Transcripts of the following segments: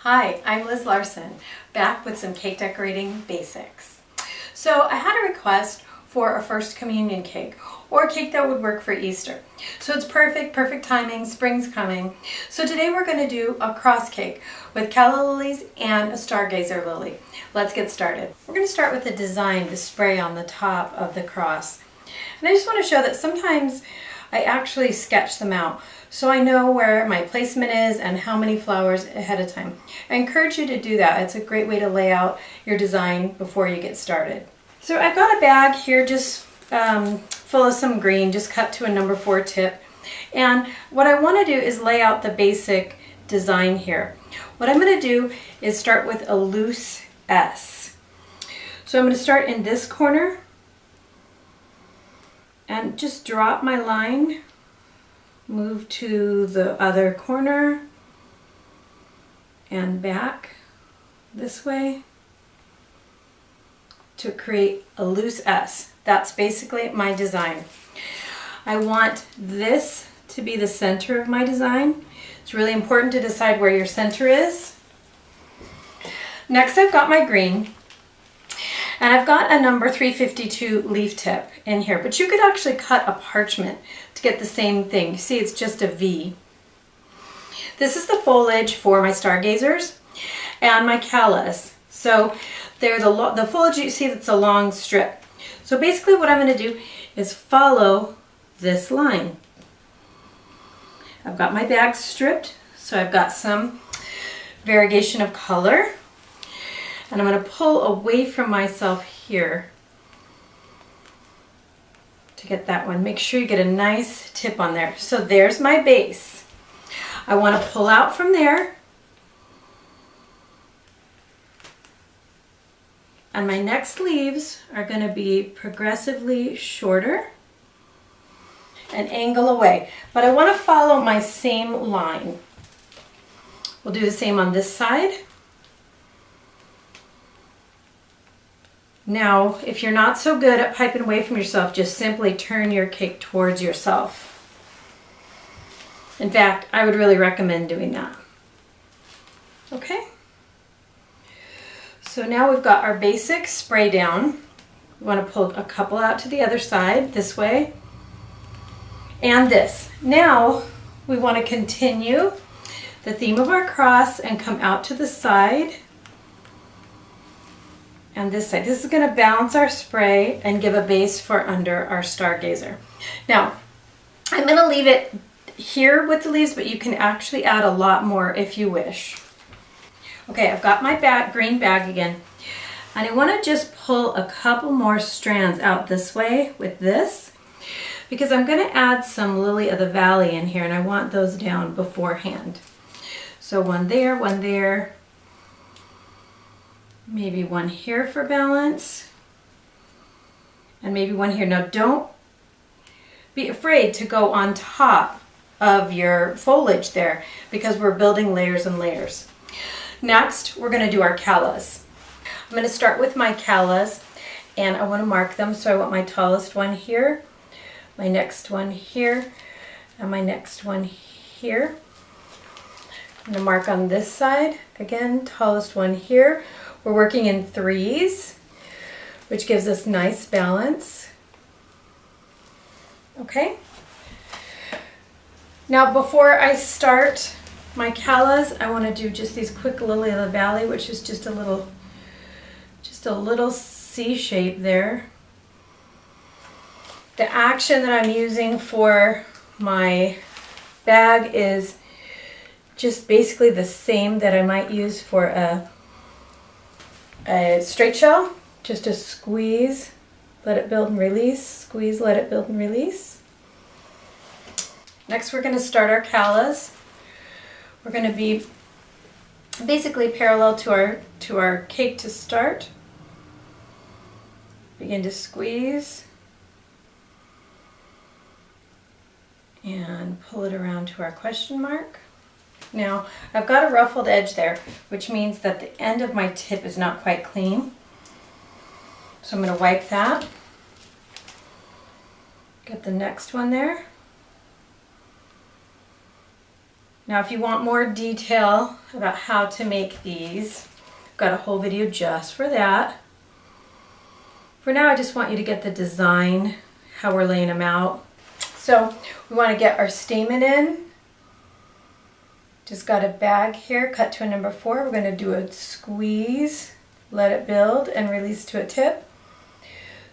Hi, I'm Liz Larson, back with some cake decorating basics. So I had a request for a first communion cake, or a cake that would work for Easter. So it's perfect timing, spring's coming. So today we're going to do a cross cake with calla lilies and a stargazer lily. Let's get started. We're going to start with the design, the spray on the top of the cross. And I just want to show that sometimes I actually sketch them out so I know where my placement is and how many flowers ahead of time. I encourage you to do that. It's a great way to lay out your design before you get started. So I've got a bag here just full of some green, just cut to a number 4 tip. And what I want to do is lay out the basic design here. What I'm going to do is start with a loose S. So I'm going to start in this corner and just drop my line, move to the other corner and back this way to create a loose S. That's basically my design. I want this to be the center of my design. It's really important to decide where your center is. Next, I've got my green. And I've got a number 352 leaf tip in here, but you could actually cut a parchment to get the same thing. You see, it's just a V. This is the foliage for my stargazers and my callas. So they're the foliage you see that's a long strip. So basically what I'm going to do is follow this line. I've got my bag stripped, so I've got some variegation of color. And I'm going to pull away from myself here to get that one. Make sure you get a nice tip on there. So there's my base. I want to pull out from there. And my next leaves are going to be progressively shorter and angle away. But I want to follow my same line. We'll do the same on this side. Now, if you're not so good at piping away from yourself, just simply turn your cake towards yourself. In fact, I would really recommend doing that. Okay? So now we've got our basic spray down. We want to pull a couple out to the other side, this way, and this. Now, we want to continue the theme of our cross and come out to the side. And this side. This is going to balance our spray and give a base for under our stargazer. Now, I'm going to leave it here with the leaves, but you can actually add a lot more if you wish. Okay, I've got my green bag again. And I want to just pull a couple more strands out this way with this, because I'm going to add some lily of the valley in here, and I want those down beforehand. So one there, maybe one here for balance, and maybe one here. Now don't be afraid to go on top of your foliage there, because we're building layers and layers. Next, we're going to do our callas. I'm going to start with my callas, and I want to mark them. So I want my tallest one here, my next one here, and my next one here. I'm going to mark on this side, again, tallest one here. We're working in 3s, which gives us nice balance. Okay. Now before I start my callas, I want to do just these quick lily of the valley, which is just a little C shape there. The action that I'm using for my bag is just basically the same that I might use for a straight shell. Just a squeeze, let it build and release, squeeze, let it build and release. Next, we're going to start our callas. We're going to be basically parallel to our cake to start. Begin to squeeze and pull it around to our question mark. Now, I've got a ruffled edge there, which means that the end of my tip is not quite clean. So I'm going to wipe that. Get the next one there. Now if you want more detail about how to make these, I've got a whole video just for that. For now I just want you to get the design, how we're laying them out. So we want to get our stamen in. Just got a bag here cut to a number 4. We're going to do a squeeze, let it build and release to a tip.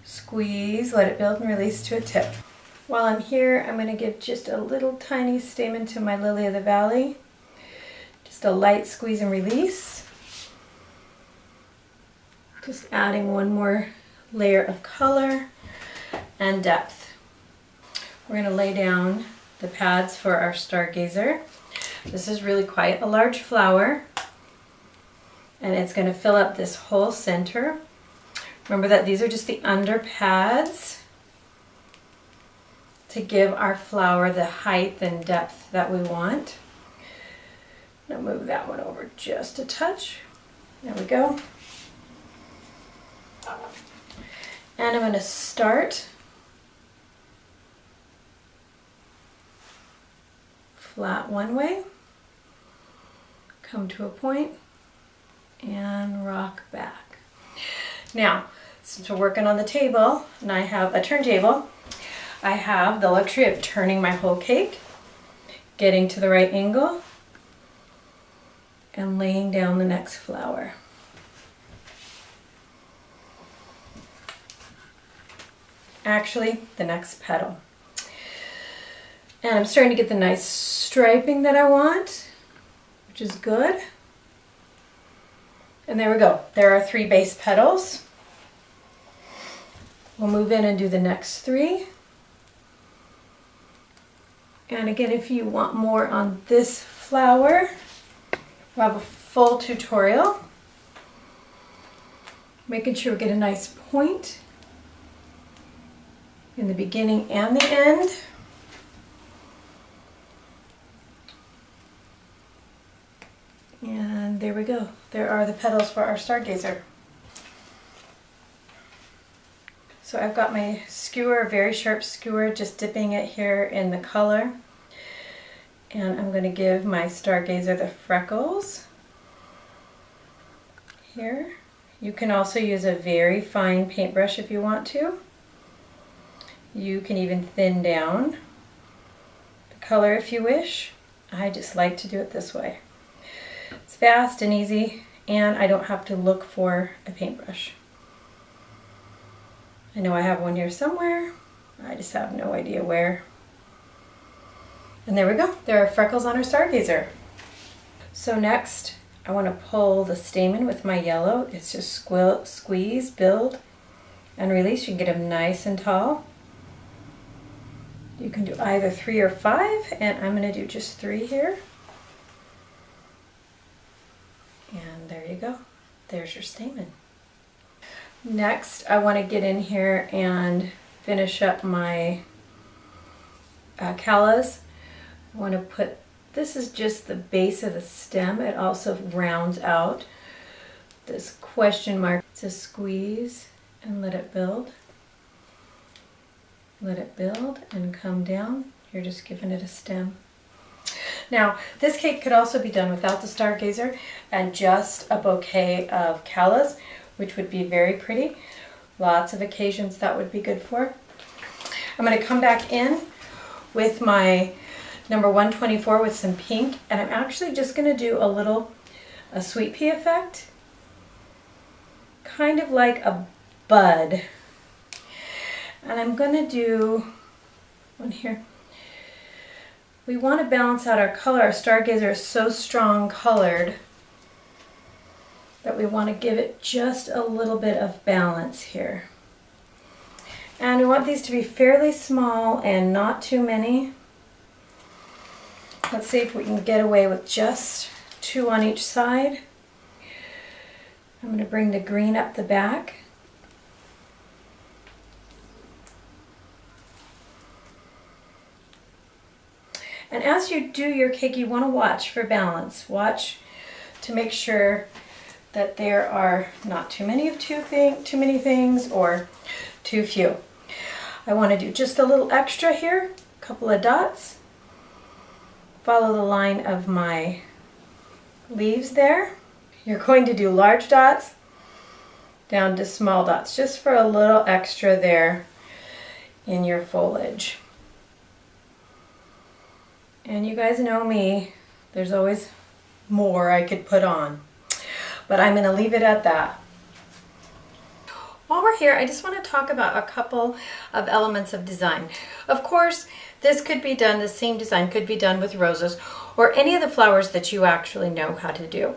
Squeeze, let it build and release to a tip. While I'm here, I'm going to give just a little tiny stamen to my lily of the valley. Just a light squeeze and release. Just adding one more layer of color and depth. We're going to lay down the pads for our stargazer. This is really quite a large flower, and it's going to fill up this whole center. Remember that these are just the under pads to give our flower the height and depth that we want. I'll move that one over just a touch. There we go. And I'm going to start flat one way, come to a point, and rock back. Now, since we're working on the table, and I have a turntable, I have the luxury of turning my whole cake, getting to the right angle, and laying down the next flower. Actually, the next petal. And I'm starting to get the nice striping that I want, which is good. And there we go. There are 3 base petals. We'll move in and do the next 3. And again, if you want more on this flower, we'll have a full tutorial. Making sure we get a nice point in the beginning and the end. And there we go. There are the petals for our stargazer. So I've got my skewer, very sharp skewer, just dipping it here in the color. And I'm going to give my stargazer the freckles here. You can also use a very fine paintbrush if you want to. You can even thin down the color if you wish. I just like to do it this way. It's fast and easy, and I don't have to look for a paintbrush. I know I have one here somewhere. I just have no idea where. And there we go. There are freckles on our stargazer. So next, I want to pull the stamen with my yellow. It's just squeeze, build, and release. You can get them nice and tall. You can do either 3 or 5, and I'm going to do just 3 here. And there you go. There's your stamen. Next, I want to get in here and finish up my callas. I want to put, this is just the base of the stem. It also rounds out this question mark. To squeeze and let it build. Let it build and come down. You're just giving it a stem. Now, this cake could also be done without the stargazer and just a bouquet of callas, which would be very pretty. Lots of occasions that would be good for. I'm going to come back in with my number 124 with some pink, and I'm actually just going to do a sweet pea effect, kind of like a bud. And I'm going to do one here. We want to balance out our color. Our stargazer is so strong colored that we want to give it just a little bit of balance here. And we want these to be fairly small and not too many. Let's see if we can get away with just 2 on each side. I'm going to bring the green up the back. And as you do your cake, you want to watch for balance. Watch to make sure that there are not too many things or too few. I want to do just a little extra here, a couple of dots, follow the line of my leaves there. You're going to do large dots down to small dots, just for a little extra there in your foliage. And you guys know me, there's always more I could put on, but I'm going to leave it at that. While we're here, I just want to talk about a couple of elements of design. Of course, this could be done, the same design could be done with roses or any of the flowers that you actually know how to do.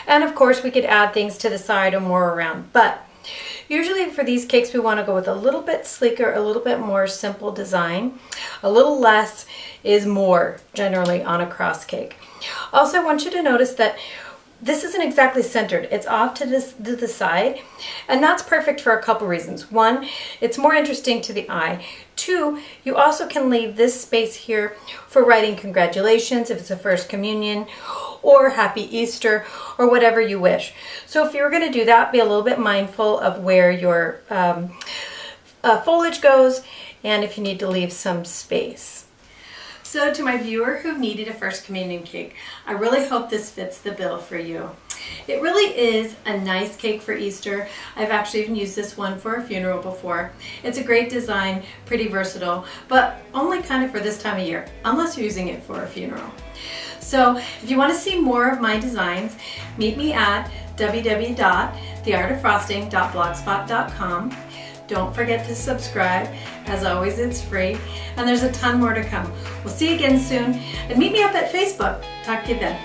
And of course, we could add things to the side or more around, but usually for these cakes, we want to go with a little bit sleeker, a little bit more simple design. A little less is more generally on a cross cake. Also, I want you to notice that this isn't exactly centered. It's off to the side, and that's perfect for a couple reasons. One, it's more interesting to the eye. Two, you also can leave this space here for writing congratulations if it's a first communion, or happy Easter, or whatever you wish. So if you were going to do that, be a little bit mindful of where your foliage goes, and if you need to leave some space. So to my viewer who needed a first communion cake, I really hope this fits the bill for you. It really is a nice cake for Easter. I've actually even used this one for a funeral before. It's a great design, pretty versatile, but only kind of for this time of year, unless you're using it for a funeral. So if you want to see more of my designs, meet me at www.theartoffrosting.blogspot.com. Don't forget to subscribe. As always, it's free, and there's a ton more to come. We'll see you again soon, and meet me up at Facebook. Talk to you then.